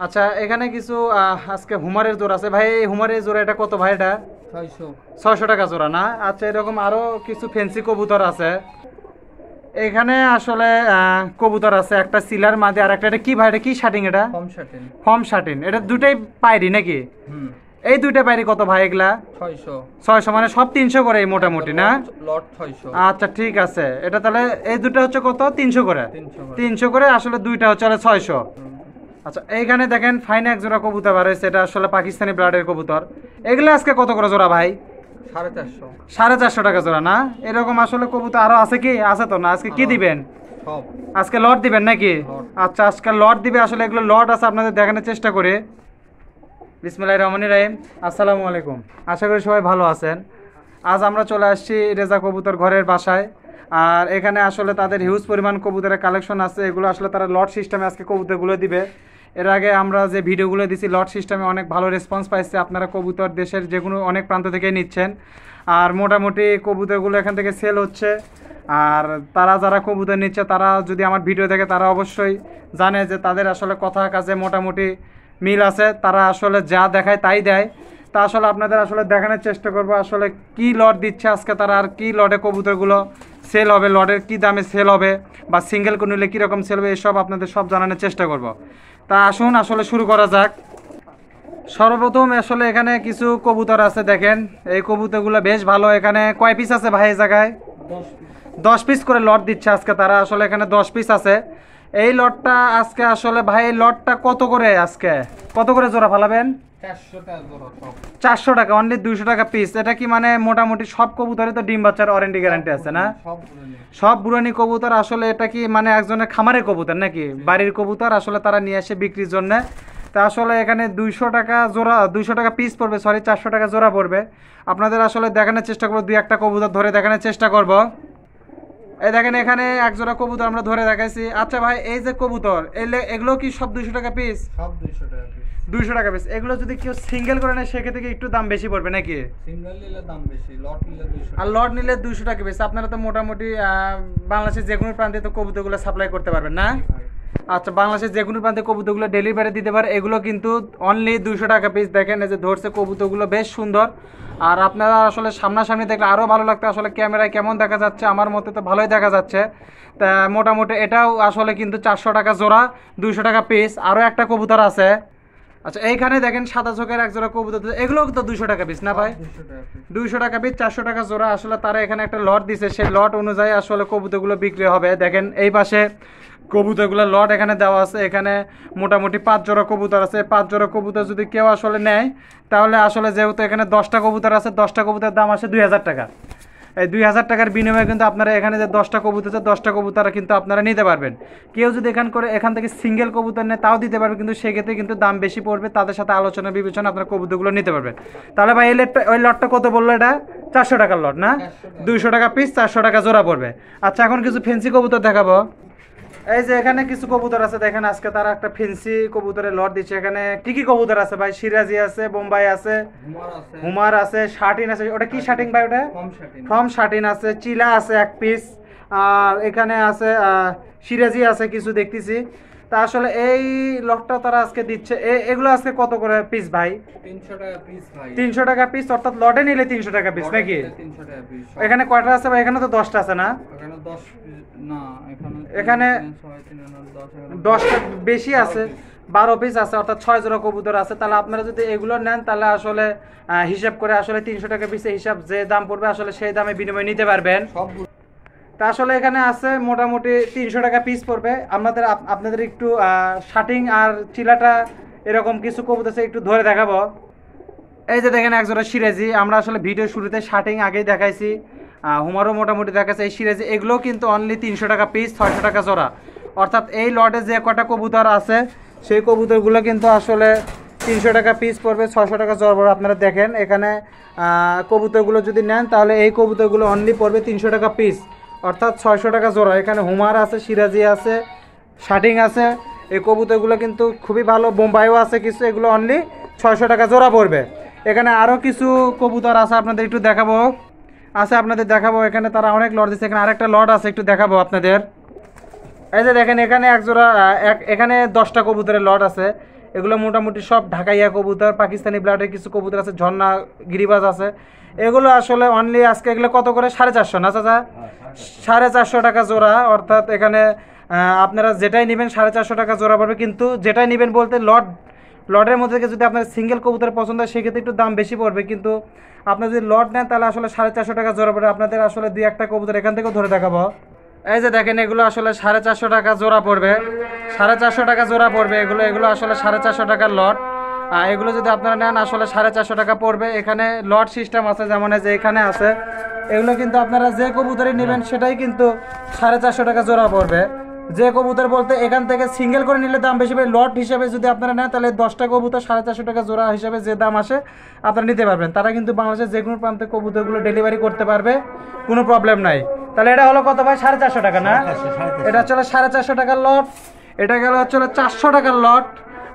আচ্ছা এখানে কিছু আজকে হুমারের জোড়া আছে ভাই। এই হুমারের জোড়া এটা কত ভাই? এটা 600 টাকা জোড়া না? আচ্ছা এরকম আরো কিছু ফেন্সি কবুতর আছে এখানে আসলে। কবুতর আছে একটা সিলার মাঝে আর একটা, এটা কি ভাই? এটা কি শাটিং? এটা ফর্ম শাটিন। এটা দুটাই পায়রি নাকি? এই দুইটা পায়রি কত ভাই এগুলা? 600 মানে সব 300 করে মোটামুটি না? আচ্ছা ঠিক আছে, এটা তাহলে এই দুটো হচ্ছে কত? 300 করে। 300 করে আসলে দুইটা হচ্ছে 600। আচ্ছা এইখানে দেখেন ফাইন এক জোড়া কবুতর বার হয়েছে, এটা আসলে পাকিস্তানি ব্লাডের কবুতর। এগুলো আজকে কত করে জোড়া ভাই? 450 টাকা জোড়া না? এরকম আসলে কবুতর আরো আছে কি? আছে তো না? আজকে কি দিবেন? আজকে লট দিবেন নাকি? আচ্ছা আজকে লট দিবে। আসলে এগুলো লট আছে, আপনাদের দেখানোর চেষ্টা করে। বিসমিল্লাহির রহমানির রহিম। আসসালামু আলাইকুম, আশা করি সবাই ভালো আছেন। আজ আমরা চলে আসছি রেজা কবুতর ঘরের বাসায়। আর এখানে আসলে তাদের হিউজ পরিমাণ কবুতরের কালেকশন আছে। এগুলো আসলে তারা লট সিস্টেমে আজকে কবুতরগুলো দিবে। এর আগে আমরা যে ভিডিওগুলো দিছি লট সিস্টেমে অনেক ভালো রেসপন্স পাইছে। আপনারা কবুতর দেশের যে কোনো অনেক প্রান্ত থেকে নিচ্ছেন, আর মোটামুটি কবুতরগুলো এখান থেকে সেল হচ্ছে। আর তারা যারা কবুতর নিচ্ছে তারা যদি আমার ভিডিও দেখে তারা অবশ্যই জানে যে তাদের আসলে কথা কাজে মোটামুটি মিল আছে। তারা আসলে যা দেখায় তাই দেয়। তা আসলে আপনাদের আসলে দেখানোর চেষ্টা করবো আসলে কি লট দিচ্ছে আজকে তারা, আর কি লটে কবুতরগুলো সেল হবে, লটের কি দামে সেল হবে, বা সিঙ্গেল করে নিলে কীরকম সেল হবে, এসব আপনাদের সব জানানোর চেষ্টা করব। তা আসুন আসলে শুরু করা যাক। সর্বপ্রথম আসলে এখানে কিছু কবুতর আছে, দেখেন এই কবুতরগুলো বেশ ভালো। এখানে কয় পিস আছে ভাই এই জায়গায়? 10 পিস করে লট দিচ্ছে আজকে তারা। আসলে এখানে 10 পিস আছে। এই লটটা আজকে আসলে ভাই এই লটটা কত করে আজকে কত করে জোড়া ফালাবেন? 400 টাকা অনলি, 200 টাকা পিস। এটা কি মানে মোটামুটি সব কবুতরে তো ডিম বাচ্চার ওয়ারেন্টি গ্যারান্টি আছে না? সব বুড়ানি কবুতর। আসলে এটা কি মানে একজনের খামারের কবুতর নাকি বাড়ির কবুতর? আসলে তারা নিয়ে আসে বিক্রির জন্য। তা আসলে এখানে 200 টাকা জোড়া, 200 টাকা পিস পড়বে, সরি 400 টাকা জোড়া পড়বে। আপনাদের আসলে দেখানোর চেষ্টা করবো, দুই একটা কবুতর ধরে দেখানোর চেষ্টা করব। এই দেখেন এখানে এক জোড়া কবুতর আমরা ধরে দেখাইছি। আচ্ছা ভাই এই যে কবুতর এগুলো কি সব 200 টাকা পিস? সব 200 টাকা পিস। 200 টাকা পিস। এগুলো যদি কেউ সিঙ্গেল করে নেয় সেক্ষেত্রে একটু দাম বেশি পড়বে নাকি? সিঙ্গেল নিলে দাম বেশি, লট নিলে 200 আর লট নিলে 200 টাকা পিস। আপনারা তো মোটামুটি বাংলাদেশের যে কোনো প্রান্তে তো কবুতরগুলো সাপ্লাই করতে পারবেন না? আচ্ছা বাংলাদেশের যে কোনো প্রান্তে কবুতরগুলো ডেলিভারি দিতে পারে। এগুলো কিন্তু অনলি 200 টাকা পিস। দেখেন এই যে ধরছে কবুতরগুলো বেশ সুন্দর। আর আপনারা আসলে সামনাসামনি দেখলে আরও ভালো লাগতো। আসলে ক্যামেরায় কেমন দেখা যাচ্ছে, আমার মতে তো ভালোই দেখা যাচ্ছে। তা মোটামুটি এটাও আসলে কিন্তু 400 টাকা জোড়া, 200 টাকা পিস। আরও একটা কবুতর আছে। আচ্ছা এইখানে দেখেন সাদা চোখের এক জোড়া কবুতর, এগুলো তো 200 টাকা পিস না ভাই? 200 টাকা পিস, 400 টাকা জোড়া। আসলে তারা এখানে একটা লট দিছে, সেই লট অনুযায়ী আসলে কবুতরগুলো বিক্রি হবে। দেখেন এই পাশে কবুতরগুলো লট এখানে দেওয়া আছে। এখানে মোটামুটি 5 জোড়া কবুতর আছে। 5 জোড়া কবুতর যদি কেউ আসলে নেয় তাহলে আসলে যেহেতু এখানে 10টা কবুতর আছে, 10টা কবুতরের দাম আসে 2000 টাকা। এই 2000 টাকার বিনিময়ে কিন্তু আপনারা এখানে যে 10টা কবুতর আছে 10টা কবুতর কিন্তু আপনারা নিতে পারবেন। কেউ যদি এখান থেকে সিঙ্গেল কবুতর নেয় তাও দিতে পারবে, কিন্তু সেক্ষেত্রে কিন্তু দাম বেশি পড়বে। তাদের সাথে আলোচনা বিবেচনা আপনারা কবুতরগুলো নিতে পারবেন। তাহলে ভাই ওই লটটা কত বললো? এটা 400 টাকার লট না? 200 টাকা পিস, 400 টাকা জোড়া পড়বে। আচ্ছা এখন কিছু ফেন্সি কবুতর দেখাবো। এই যে এখানে কিছু কবুতর আছে, দেখেন আজকে তারা একটা ফেন্সি কবুতরের লট দিচ্ছে। এখানে কি কি কবুতর আছে ভাই? সিরাজি আছে, বোম্বাই আছে, হুমার আছে, শাটিন আছে। ওটা কি শাটিন ভাই? ওটা ফর্ম শাটিন আছে, চিলা আছে 1 পিস, আর এখানে আছে সিরাজি আছে কিছু দেখতেছি। তা আসলে এই লটটা তারা আজকে দিচ্ছে। এগুলো আজকে কত করে পিস ভাই? 300 টাকা পিস ভাই। 300 টাকা পিস, অর্থাৎ লটে নিলে 300 টাকা পিস নাকি? 300 টাকা পিস। এখানে কয়টা আছে ভাই? এখানে তো 10টা আছে না? এখানে 10 না, এখানে 10টা বেশি আছে, 12 পিস আছে, অর্থাৎ 6 জোড়া কবুতর আছে। তাহলে আপনারা যদি এগুলো নেন তাহলে আসলে হিসাব করে আসলে 300 টাকা পিসে হিসাব যে দাম পড়বে আসলে সেই দামে বিনিময় নিতে পারবেন। তা আসলে এখানে আছে মোটামুটি 300 টাকা পিস পড়বে। আপনাদের একটু শাটিং আর চিলাটা এরকম কিছু কবুতর আছে একটু ধরে দেখাবো। এই যে দেখেন একজোড়া সিরাজি। আমরা আসলে ভিডিও শুরুতে শাটিং আগেই দেখাইছি, হুমারও মোটামুটি দেখাচ্ছে। এই সিরাজি এগুলো কিন্তু অনলি 300 টাকা পিস, 600 টাকা জোড়া। অর্থাৎ এই লটে যে কটা কবুতর আছে সেই কবুতরগুলো কিন্তু আসলে 300 টাকা পিস পড়বে, 600 টাকা জোড়া পড়বে। আপনারা দেখেন এখানে কবুতরগুলো যদি নেন তাহলে এই কবুতরগুলো অনলি পড়বে 300 টাকা পিস, অর্থাৎ 600 টাকা জোড়া। এখানে হুমার আছে, সিরাজি আছে, শাটিং আছে। এই কবুতরগুলো কিন্তু খুবই ভালো। বোম্বাইও আছে কিছু, এগুলো অনলি 600 টাকা জোড়া পড়বে। এখানে আরও কিছু কবুতর আছে, আপনাদের একটু দেখাবো। এখানে তারা অনেক লট দিচ্ছে। এখানে আরেকটা লট আছে, একটু দেখাবো আপনাদের। এই যে দেখেন এখানে এক জোড়া এখানে 10টা কবুতরের লট আছে। এগুলো মোটামুটি সব ঢাকাইয়া কবুতর, পাকিস্তানি ব্লাডের কিছু কবুতর আছে, ঝর্ণা গিরিবাজ আছে। এগুলো আসলে অনলি আজকে এগুলো কত করে? 450 না চাচা? 450 টাকা জোড়া। অর্থাৎ এখানে আপনারা যেটাই নেবেন 450 টাকা জোড়া পড়বে। কিন্তু যেটাই নেবেন বলতে লটের মধ্যে থেকে যদি আপনার সিঙ্গেল কবুতর পছন্দ হয় সেক্ষেত্রে একটু দাম বেশি পড়বে। কিন্তু আপনার যদি লট নেন তাহলে আসলে 450 টাকা জোড়া পড়বে। আপনাদের আসলে 2-1টা কবুতর এখান থেকেও ধরে দেখাবো। এই যে দেখেন এগুলো আসলে 450 টাকা জোড়া পড়বে, 450 টাকা জোড়া পড়বে। এগুলো আসলে 450 টাকার লট। এগুলো যদি আপনারা নেন আসলে 450 টাকা পড়বে। এখানে লট সিস্টেম আছে, যেমন যে এখানে আছে। এগুলো কিন্তু আপনারা যে কবুতরই নেবেন সেটাই কিন্তু 450 টাকা জোড়া পড়বে। যে কবুতর বলতে এখান থেকে সিঙ্গেল করে নিলে দাম বেশি পড়ে। লট হিসাবে যদি আপনারা নেন তাহলে 10টা কবুতর 450 টাকা জোড়া হিসাবে যে দাম আসে আপনারা নিতে পারবেন। তারা কিন্তু বাংলাদেশের যে কোনো প্রান্তে কবুতরগুলো ডেলিভারি করতে পারবে, কোনো প্রবলেম নাই। তাহলে এটা হলো কত ভাই? 450 টাকা না? এটা হচ্ছে 450 টাকার লট। এটা গেল হচ্ছে 400 টাকার লট।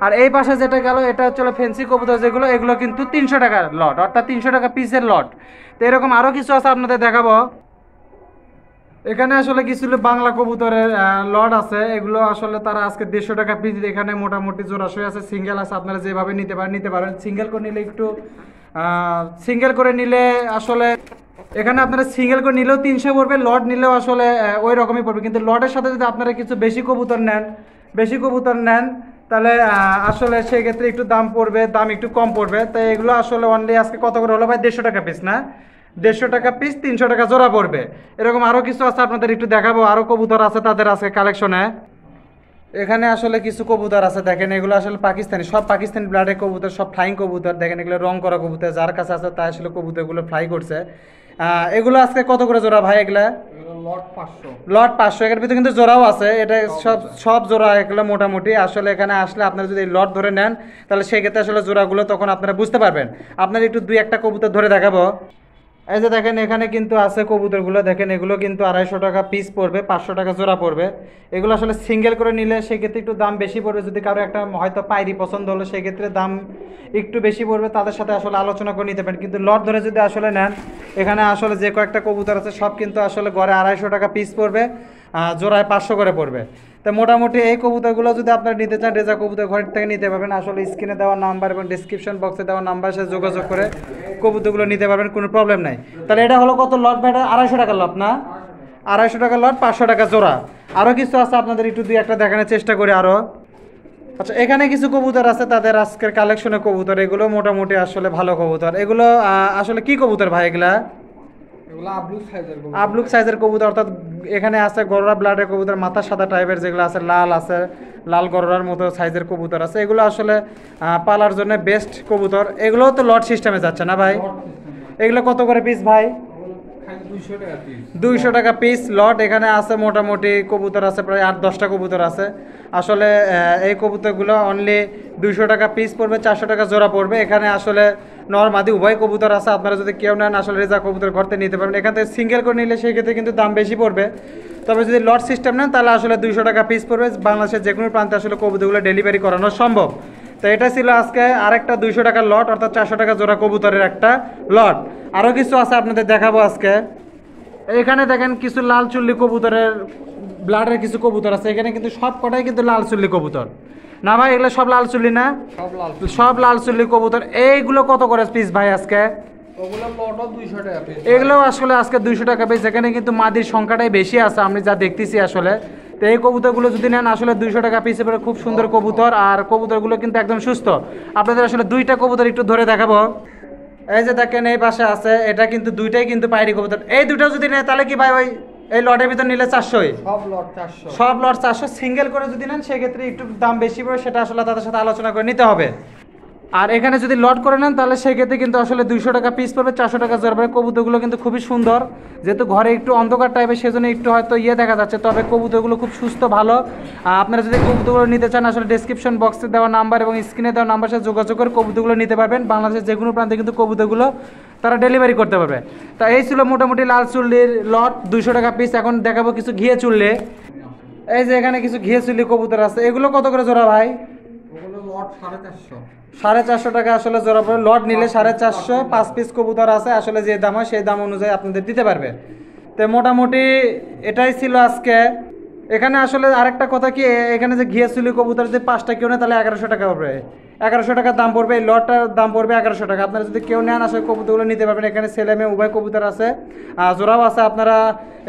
আর এই পাশে যেটা গেল এটা হচ্ছে ফেন্সি কবুতর যেগুলো, এগুলো কিন্তু 300 টাকার লট, অর্থাৎ 300 টাকা পিসের লট। তো এরকম আরও কিছু আছে আপনাদের দেখাবো। এখানে আসলে কিছু বাংলা কবুতরের লট আছে। এগুলো আসলে তারা আজকে 150 টাকা পিস। এখানে মোটামুটি জোড়াশয় আছে, সিঙ্গেল আছে। আপনারা যেভাবে নিতে পারেন। সিঙ্গেল করে নিলে একটু সিঙ্গেল করে নিলে আসলে এখানে আপনারা সিঙ্গেল করে নিলেও 300 পড়বে, লট নিলেও আসলে ওই রকমই পড়বে। কিন্তু লটের সাথে যদি আপনারা কিছু বেশি কবুতর নেন তাহলে আসলে সেক্ষেত্রে একটু দাম পড়বে, দাম একটু কম পড়বে। তাই এগুলো আসলে অনলি আজকে কত করে হলো ভাই? 150 টাকা পিস না? 150 টাকা পিস, 300 টাকা জোড়া পড়বে। এরকম আরও কিছু আছে আপনাদের একটু দেখাবো। আরও কবুতর আছে তাদের আজকে কালেকশনে। এখানে আসলে কিছু কবুতর আছে, দেখেন এগুলো আসলে পাকিস্তানি, সব পাকিস্তানি ব্লাডের কবুতর, সব ফ্লাইং কবুতর। দেখেন এগুলো রং করা কবুতর, যার কাছে আছে তাই আসলে কবুতরগুলো ফ্লাই করছে। এগুলো আজকে কত করে জোড়া ভাই? এগুলা লট 500। লট 500। এর ভিতরে কিন্তু জোড়াও আছে। এটা সব জোড়া এগুলো মোটামুটি। আসলে এখানে আসলে আপনারা যদি লট ধরে নেন তাহলে সেক্ষেত্রে আসলে জোড়াগুলো তখন আপনারা বুঝতে পারবেন। আপনারা একটু 2-1টা কবুতর ধরে দেখাবো। এই যে দেখেন এখানে কিন্তু আছে কবুতরগুলো, দেখেন এগুলো কিন্তু 250 টাকা পিস পড়বে, 500 টাকা জোড়া পড়বে। এগুলো আসলে সিঙ্গেল করে নিলে সেক্ষেত্রে একটু দাম বেশি পড়বে। যদি কারো একটা হয়তো পায়রি পছন্দ হলো সেক্ষেত্রে দাম একটু বেশি পড়বে, তাদের সাথে আসলে আলোচনা করে নিতে পারেন। কিন্তু লট ধরে যদি আসলে নেন, এখানে আসলে যে কয়েকটা কবুতর আছে সব কিন্তু আসলে গড়ে 250 টাকা পিস পড়বে, জোড়ায় 500 করে পড়বে। তো মোটামুটি এই কবুতরগুলো যদি আপনারা নিতে চান রেজা কবুতর ঘর থেকে নিতে পারবেন। আসলে স্ক্রিনে দেওয়া নাম্বার এবং ডিসক্রিপশন বক্সে দেওয়া নাম্বার সাথে যোগাযোগ করে কবুতরগুলো নিতে পারবেন, কোনো প্রবলেম নাই। তাহলে এটা হলো কত লট ভাই? 250 টাকার লট না? 250 টাকার লট, 500 টাকা জোড়া। আরও কিছু আছে আপনাদের একটু 2-1টা দেখানোর চেষ্টা করি আরও। আচ্ছা, এখানে কিছু কবুতর আছে তাদের আজকের কালেকশনে কবুতর। এগুলো মোটামুটি আসলে ভালো কবুতর। এগুলো আসলে কি কবুতর ভাই? এগুলা আবলুক সাইজের কবুতর। অর্থাৎ এখানে আছে গররা ব্লাডের কবুতর, মাথা সাদা টাইপের যেগুলো আছে, লাল আছে, লাল গররার মতো সাইজের কবুতর আছে। এগুলো আসলে পালার জন্য বেস্ট কবুতর। এগুলোও তো লট সিস্টেমে যাচ্ছে না ভাই? এগুলো কত করে পিস ভাই? 200 টাকা পিস লট। এখানে আছে মোটামুটি কবুতর আছে প্রায় 8-10টা কবুতর আছে। আসলে এই কবুতরগুলো অনলি 200 টাকা পিস পড়বে, 400 টাকা জোড়া পড়বে। এখানে আসলে নরমাদি উভয় কবুতর আছে। আপনারা যদি কেউ নেন আসলে রেজা কবুতর ঘর থেকে নিতে পারবেন। এখান থেকে সিঙ্গেল করে নিলে সেই ক্ষেত্রে কিন্তু দাম বেশি পড়বে। তবে যদি লট সিস্টেম নেন তাহলে আসলে 200 টাকা পিস পড়বে। বাংলাদেশের যে কোনো প্রান্তে আসলে কবুতরগুলো ডেলিভারি করানো সম্ভব। তো এটা ছিল আজকে আরেকটা 200 টাকার লট, অর্থাৎ 400 টাকা জোড়া কবুতরের একটা লট। আরও কিছু আছে আপনাদের দেখাবো আজকে। এখানে দেখেন কিছু লাল চুল্লি কবুতরের ব্লাডের কিছু কবুতর আছে। এখানে কিন্তু সব কটাই কিন্তু লাল চুল্লি কবুতর না ভাই? এগুলো সব লাল চুল্লি না? সব লাল চুল্লি কবুতর। এইগুলো কত করে পিস ভাই আজকে? এগুলো আসলে আজকে 200 টাকা পিস। এখানে কিন্তু মাদির সংখ্যাটাই বেশি আছে আমি যা দেখতেছি আসলে। তো এই কবুতরগুলো যদি নেন আসলে 200 টাকা পিসে পরে খুব সুন্দর কবুতর। আর কবুতরগুলো কিন্তু একদম সুস্থ। আপনাদের আসলে 2টা কবুতর একটু ধরে দেখাবো। এই যে দেখেন এই পাশে আছে, এটা কিন্তু 2টাই কিন্তু পায়রি কবুতর। এই 2টা যদি নেয় তাহলে কি ভাই ওই এই লটের ভিতর নিলে 400? সব লট 400। সিঙ্গেল করে যদি নেন সেক্ষেত্রে একটু দাম বেশি পড়ে, সেটা আসলে তাদের সাথে আলোচনা করে নিতে হবে। আর এখানে যদি লট করে নেন তাহলে সেক্ষেত্রে কিন্তু আসলে 200 টাকা পিস পড়বে, 400 টাকা জোড়া পড়বে। কবুতরগুলো কিন্তু খুবই সুন্দর, যেহেতু ঘরে একটু অন্ধকার টাইপের সেজন্য একটু হয়তো দেখা যাচ্ছে। তবে কবুতরগুলো খুব সুস্থ, ভালো। আপনারা যদি কবুতরগুলো নিতে চান আসলে ডেসক্রিপশন বক্সে দেওয়া নাম্বার এবং স্ক্রিনে দেওয়া নাম্বার সাথে যোগাযোগ করে কবুতরগুলো নিতে পারবেন। বাংলাদেশের যে কোনো প্রান্তে কিন্তু কবুতরগুলো তারা ডেলিভারি করতে পারবে। তা এই ছিল মোটামুটি লাল চুল্লির লট, 200 টাকা পিস। এখন দেখাবো কিছু ঘিয়ে চুল্লি। এই যে এখানে কিছু ঘিয়ে চুল্লি কবুতর আছে। এগুলো কত করে জোড়া ভাই? 450 টাকা আসলে জোড়া পড়ে। লট নিলে 450, 5 পিস কবুতর আছে। আসলে যে দাম হয় সেই দাম অনুযায়ী আপনাদের দিতে পারবে। তো মোটামুটি এটাই ছিল আজকে এখানে আসলে আরেকটা কথা কি, এখানে যে ঘিয়াচুলি কবুতর যদি 5টা কেউ নেয় তাহলে 1100 টাকা পড়বে। 1100 টাকা দাম পড়বে, এই লটটার দাম পড়বে 1100 টাকা। আপনারা যদি কেউ নেন আসলে কবুতরগুলো নিতে পারবেন। এখানে ছেলে মেয়ে উভয় কবুতর আছে, জোড়াও আছে। আপনারা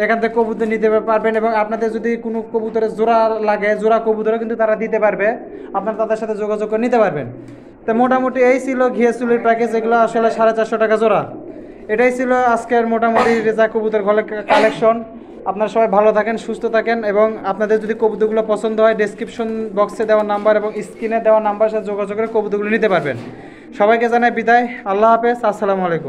এখান থেকে কবুতর নিতে পারবেন এবং আপনাদের যদি কোনো কবুতরের জোড়া লাগে, জোড়া কবুতরও কিন্তু তারা দিতে পারবে, আপনারা তাদের সাথে যোগাযোগ করে নিতে পারবেন। তো মোটামুটি এই ছিল ঘিয়াচুলির প্যাকেজ, এগুলো আসলে 450 টাকা জোড়া। এটাই ছিল আজকের মোটামুটি রেজা কবুতর ঘরের কালেকশন। আপনারা সবাই ভালো থাকেন, সুস্থ থাকেন এবং আপনাদের যদি কবুতরগুলো পছন্দ হয় ডেসক্রিপশন বক্সে দেওয়া নাম্বার এবং স্ক্রিনে দেওয়া নাম্বার সাথে যোগাযোগ করে কবুতরগুলো নিতে পারবেন। সবাইকে জানাই বিদায়, আল্লাহ হাফেজ, আসসালামু আলাইকুম।